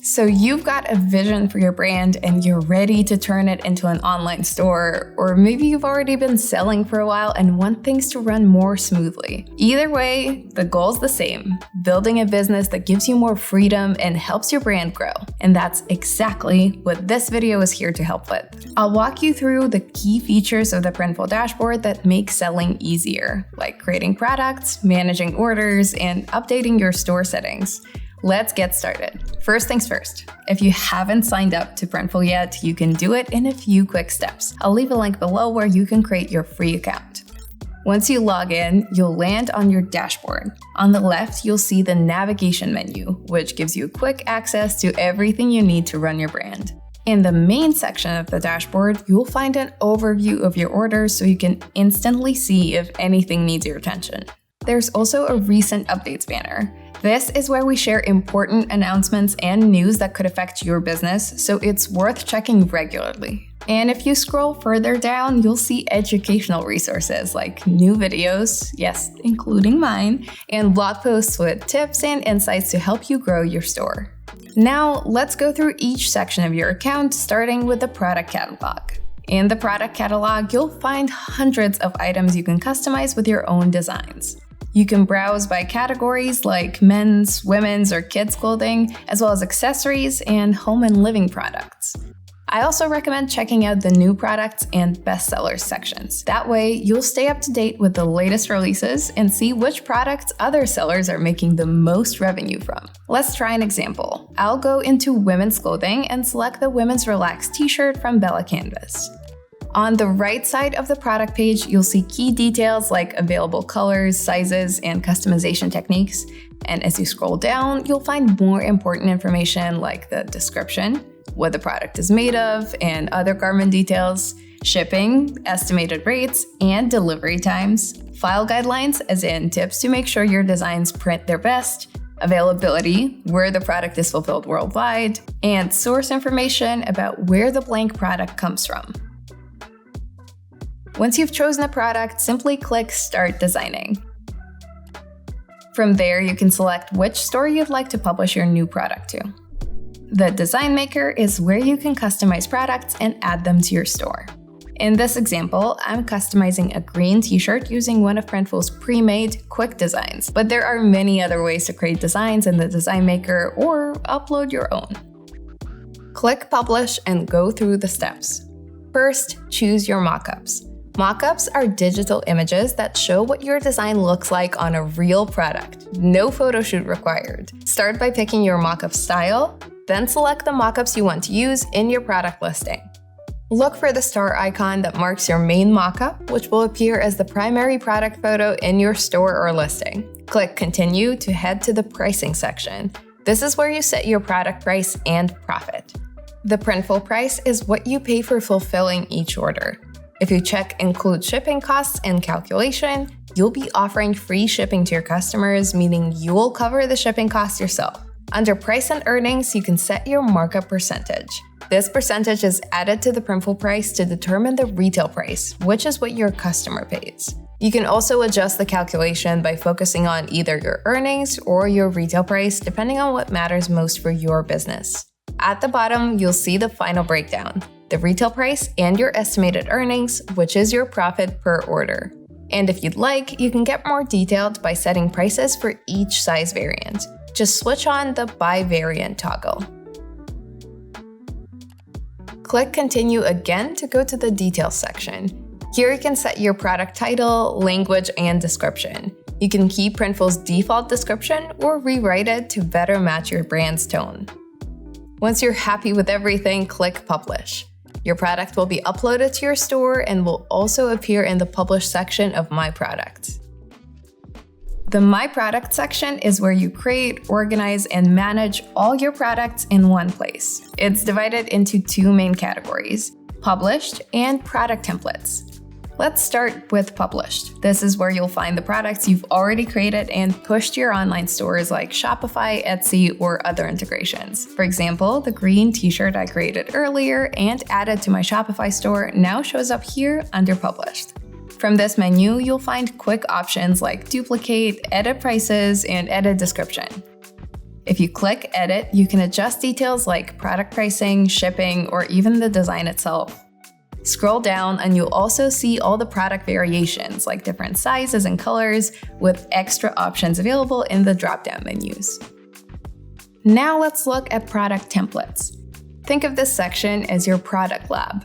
So you've got a vision for your brand and you're ready to turn it into an online store, or maybe you've already been selling for a while and want things to run more smoothly. Either way, the goal's the same: building a business that gives you more freedom and helps your brand grow. And that's exactly what this video is here to help with. I'll walk you through the key features of the Printful dashboard that make selling easier, like creating products, managing orders, and updating your store settings. Let's get started. First things first, if you haven't signed up to Printful yet, you can do it in a few quick steps. I'll leave a link below where you can create your free account. Once you log in, you'll land on your dashboard. On the left, you'll see the navigation menu, which gives you quick access to everything you need to run your brand. In the main section of the dashboard, you'll find an overview of your orders so you can instantly see if anything needs your attention. There's also a recent updates banner. This is where we share important announcements and news that could affect your business, so it's worth checking regularly. And if you scroll further down, you'll see educational resources like new videos, yes, including mine, and blog posts with tips and insights to help you grow your store. Now, let's go through each section of your account, starting with the product catalog. In the product catalog, you'll find hundreds of items you can customize with your own designs. You can browse by categories like men's, women's, or kids' clothing, as well as accessories and home and living products. I also recommend checking out the new products and bestsellers sections. That way, you'll stay up to date with the latest releases and see which products other sellers are making the most revenue from. Let's try an example. I'll go into women's clothing and select the women's relaxed t-shirt from Bella Canvas. On the right side of the product page, you'll see key details like available colors, sizes, and customization techniques. And as you scroll down, you'll find more important information like the description, what the product is made of, and other garment details, shipping, estimated rates, and delivery times, file guidelines, as in tips to make sure your designs print their best, availability, where the product is fulfilled worldwide, and source information about where the blank product comes from. Once you've chosen a product, simply click Start Designing. From there, you can select which store you'd like to publish your new product to. The Design Maker is where you can customize products and add them to your store. In this example, I'm customizing a green t-shirt using one of Printful's pre-made quick designs, but there are many other ways to create designs in the Design Maker or upload your own. Click Publish and go through the steps. First, choose your mockups. Mockups are digital images that show what your design looks like on a real product. No photo shoot required. Start by picking your mockup style, then select the mockups you want to use in your product listing. Look for the star icon that marks your main mockup, which will appear as the primary product photo in your store or listing. Click Continue to head to the pricing section. This is where you set your product price and profit. The Printful price is what you pay for fulfilling each order. If you check Include Shipping Costs and Calculation, you'll be offering free shipping to your customers, meaning you'll cover the shipping costs yourself. Under Price and Earnings, you can set your markup percentage. This percentage is added to the Printful price to determine the retail price, which is what your customer pays. You can also adjust the calculation by focusing on either your earnings or your retail price, depending on what matters most for your business. At the bottom, you'll see the final breakdown: the retail price and your estimated earnings, which is your profit per order. And if you'd like, you can get more detailed by setting prices for each size variant. Just switch on the By Variant toggle. Click Continue again to go to the Details section. Here you can set your product title, language, and description. You can keep Printful's default description or rewrite it to better match your brand's tone. Once you're happy with everything, click Publish. Your product will be uploaded to your store and will also appear in the Publish section of My Products. The My Product section is where you create, organize, and manage all your products in one place. It's divided into two main categories: Published and Product Templates. Let's start with Published. This is where you'll find the products you've already created and pushed to your online stores like Shopify, Etsy, or other integrations. For example, the green t-shirt I created earlier and added to my Shopify store now shows up here under Published. From this menu, you'll find quick options like duplicate, edit prices, and edit description. If you click Edit, you can adjust details like product pricing, shipping, or even the design itself. Scroll down and you'll also see all the product variations like different sizes and colors with extra options available in the drop-down menus. Now let's look at product templates. Think of this section as your product lab.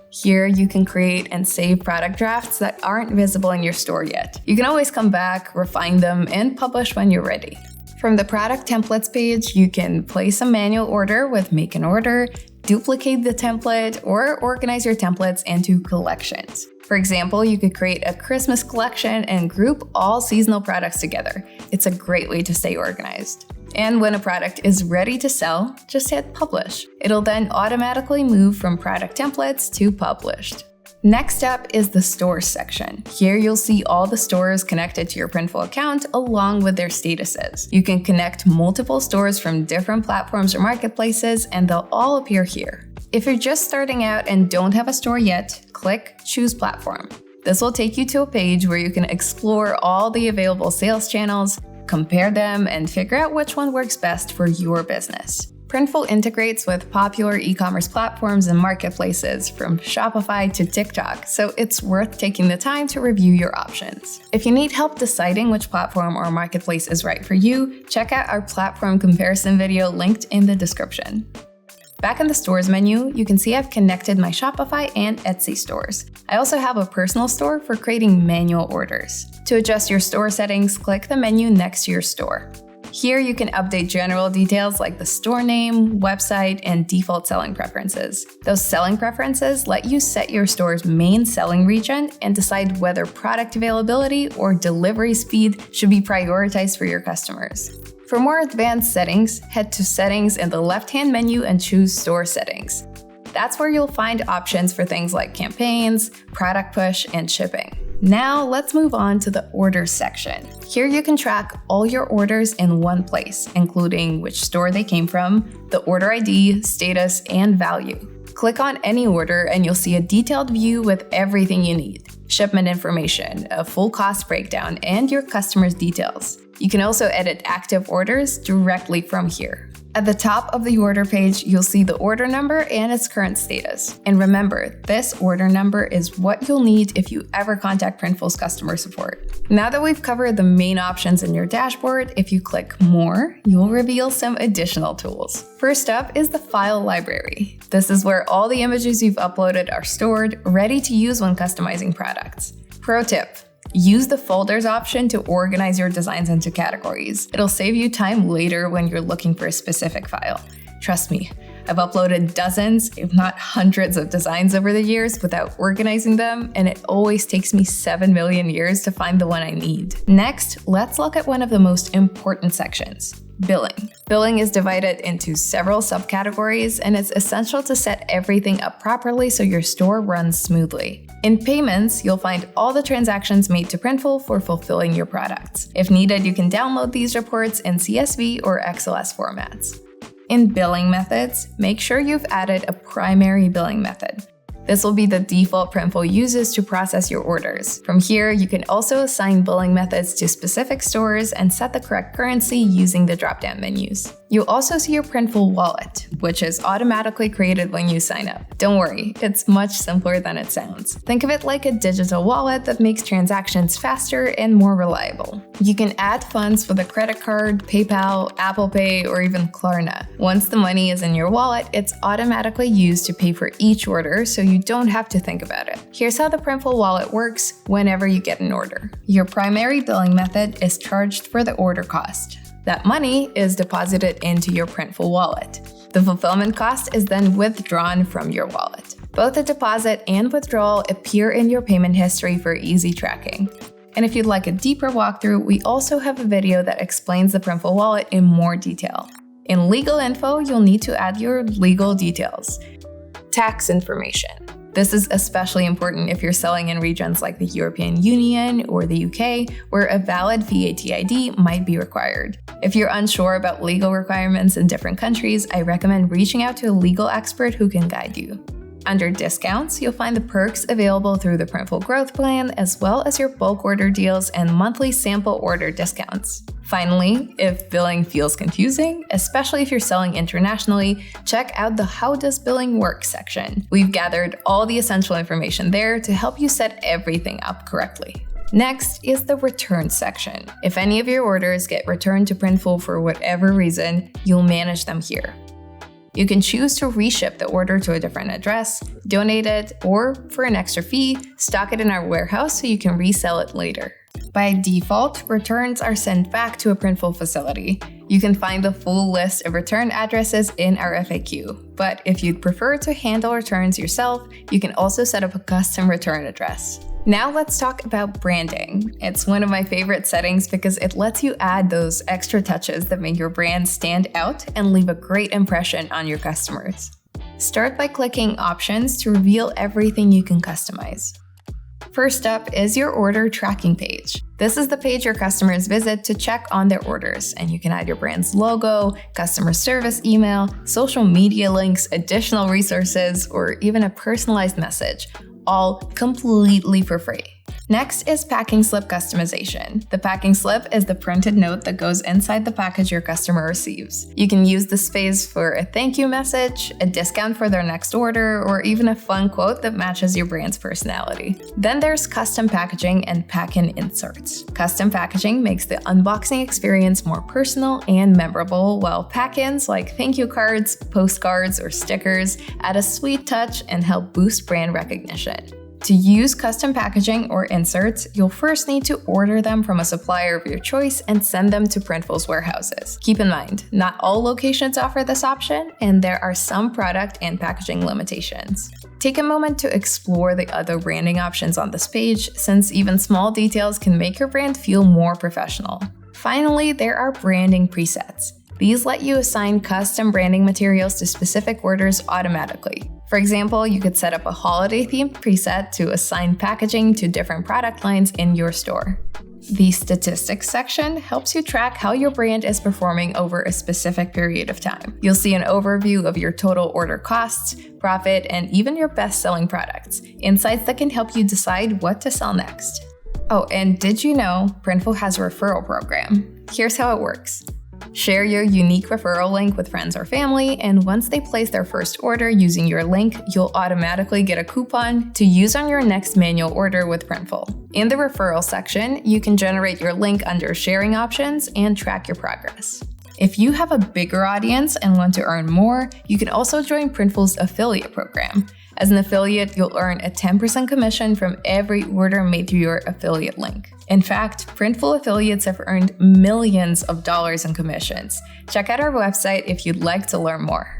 Here you can create and save product drafts that aren't visible in your store yet. You can always come back, refine them, and publish when you're ready. From the product templates page, you can place a manual order with make an order, duplicate the template, or organize your templates into collections. For example, you could create a Christmas collection and group all seasonal products together. It's a great way to stay organized. And when a product is ready to sell, just hit publish. It'll then automatically move from product templates to published. Next up is the stores section. Here you'll see all the stores connected to your Printful account along with their statuses. You can connect multiple stores from different platforms or marketplaces and they'll all appear here. If you're just starting out and don't have a store yet, click Choose Platform. This will take you to a page where you can explore all the available sales channels, compare them, and figure out which one works best for your business. Printful integrates with popular e-commerce platforms and marketplaces from Shopify to TikTok, so it's worth taking the time to review your options. If you need help deciding which platform or marketplace is right for you, check out our platform comparison video linked in the description. Back in the stores menu, you can see I've connected my Shopify and Etsy stores. I also have a personal store for creating manual orders. To adjust your store settings, click the menu next to your store. Here you can update general details like the store name, website, and default selling preferences. Those selling preferences let you set your store's main selling region and decide whether product availability or delivery speed should be prioritized for your customers. For more advanced settings, head to Settings in the left-hand menu and choose Store Settings. That's where you'll find options for things like campaigns, product push, and shipping. Now let's move on to the Orders section. Here you can track all your orders in one place, including which store they came from, the order ID, status, and value. Click on any order and you'll see a detailed view with everything you need: shipment information, a full cost breakdown, and your customer's details. You can also edit active orders directly from here. At the top of the order page, you'll see the order number and its current status. And remember, this order number is what you'll need if you ever contact Printful's customer support. Now that we've covered the main options in your dashboard, if you click More, you'll reveal some additional tools. First up is the file library. This is where all the images you've uploaded are stored, ready to use when customizing products. Pro tip: use the folders option to organize your designs into categories. It'll save you time later when you're looking for a specific file. Trust me, I've uploaded dozens, if not hundreds of designs over the years without organizing them, and it always takes me 7 million years to find the one I need. Next, let's look at one of the most important sections: billing. Billing is divided into several subcategories, and it's essential to set everything up properly so your store runs smoothly. In payments, you'll find all the transactions made to Printful for fulfilling your products. If needed, you can download these reports in CSV or XLS formats. In billing methods, make sure you've added a primary billing method. This will be the default Printful uses to process your orders. From here, you can also assign billing methods to specific stores and set the correct currency using the drop-down menus. You'll also see your Printful Wallet, which is automatically created when you sign up. Don't worry, it's much simpler than it sounds. Think of it like a digital wallet that makes transactions faster and more reliable. You can add funds with a credit card, PayPal, Apple Pay, or even Klarna. Once the money is in your wallet, it's automatically used to pay for each order, so you don't have to think about it. Here's how the Printful Wallet works whenever you get an order. Your primary billing method is charged for the order cost. That money is deposited into your Printful Wallet. The fulfillment cost is then withdrawn from your wallet. Both the deposit and withdrawal appear in your payment history for easy tracking. And if you'd like a deeper walkthrough, we also have a video that explains the Printful Wallet in more detail. In legal info, you'll need to add your legal details. Tax information. This is especially important if you're selling in regions like the European Union or the UK, where a valid VAT ID might be required. If you're unsure about legal requirements in different countries, I recommend reaching out to a legal expert who can guide you. Under discounts, you'll find the perks available through the Printful Growth Plan, as well as your bulk order deals and monthly sample order discounts. Finally, if billing feels confusing, especially if you're selling internationally, check out the How Does Billing Work section. We've gathered all the essential information there to help you set everything up correctly. Next is the returns section. If any of your orders get returned to Printful for whatever reason, you'll manage them here. You can choose to reship the order to a different address, donate it, or for an extra fee, stock it in our warehouse so you can resell it later. By default, returns are sent back to a Printful facility. You can find the full list of return addresses in our FAQ, but if you'd prefer to handle returns yourself, you can also set up a custom return address. Now let's talk about branding. It's one of my favorite settings because it lets you add those extra touches that make your brand stand out and leave a great impression on your customers. Start by clicking Options to reveal everything you can customize. First up is your order tracking page. This is the page your customers visit to check on their orders, and you can add your brand's logo, customer service email, social media links, additional resources, or even a personalized message, all completely for free. Next is packing slip customization. The packing slip is the printed note that goes inside the package your customer receives. You can use this space for a thank you message, a discount for their next order, or even a fun quote that matches your brand's personality. Then there's custom packaging and pack-in inserts. Custom packaging makes the unboxing experience more personal and memorable, while pack-ins like thank you cards, postcards, or stickers add a sweet touch and help boost brand recognition. To use custom packaging or inserts, you'll first need to order them from a supplier of your choice and send them to Printful's warehouses. Keep in mind, not all locations offer this option, and there are some product and packaging limitations. Take a moment to explore the other branding options on this page, since even small details can make your brand feel more professional. Finally, there are branding presets. These let you assign custom branding materials to specific orders automatically. For example, you could set up a holiday-themed preset to assign packaging to different product lines in your store. The statistics section helps you track how your brand is performing over a specific period of time. You'll see an overview of your total order costs, profit, and even your best-selling products, insights that can help you decide what to sell next. Oh, and did you know Printful has a referral program? Here's how it works. Share your unique referral link with friends or family, and once they place their first order using your link, you'll automatically get a coupon to use on your next manual order with Printful. In the referral section, you can generate your link under sharing options and track your progress. If you have a bigger audience and want to earn more, you can also join Printful's affiliate program. As an affiliate, you'll earn a 10% commission from every order made through your affiliate link. In fact, Printful affiliates have earned millions of dollars in commissions. Check out our website if you'd like to learn more.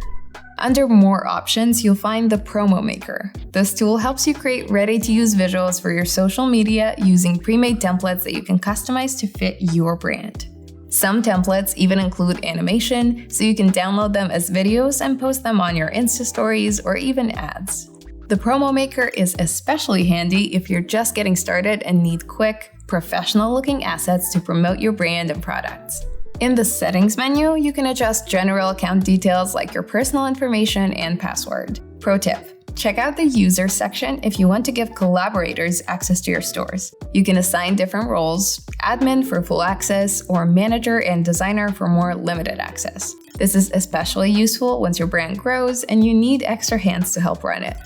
Under More Options, you'll find the Promo Maker. This tool helps you create ready-to-use visuals for your social media using pre-made templates that you can customize to fit your brand. Some templates even include animation, so you can download them as videos and post them on your Insta stories or even ads. The Promo Maker is especially handy if you're just getting started and need quick, professional-looking assets to promote your brand and products. In the Settings menu, you can adjust general account details like your personal information and password. Pro tip: check out the User section if you want to give collaborators access to your stores. You can assign different roles: admin for full access, or manager and designer for more limited access. This is especially useful once your brand grows and you need extra hands to help run it.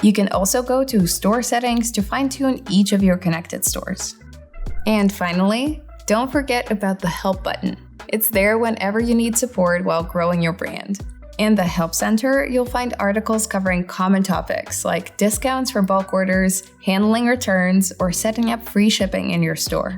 You can also go to Store Settings to fine-tune each of your connected stores. And finally, don't forget about the Help button. It's there whenever you need support while growing your brand. In the Help Center, you'll find articles covering common topics like discounts for bulk orders, handling returns, or setting up free shipping in your store.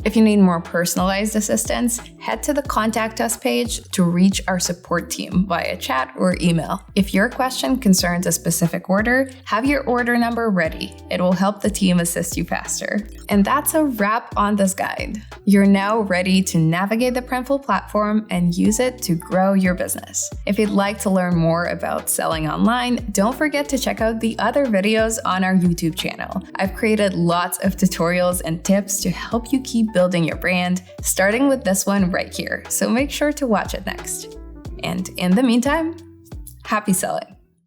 If you need more personalized assistance, head to the Contact Us page to reach our support team via chat or email. If your question concerns a specific order, have your order number ready. It will help the team assist you faster. And that's a wrap on this guide. You're now ready to navigate the Printful platform and use it to grow your business. If you'd like to learn more about selling online, don't forget to check out the other videos on our YouTube channel. I've created lots of tutorials and tips to help you keep building your brand, starting with this one right here, so make sure to watch it next. And in the meantime, happy selling!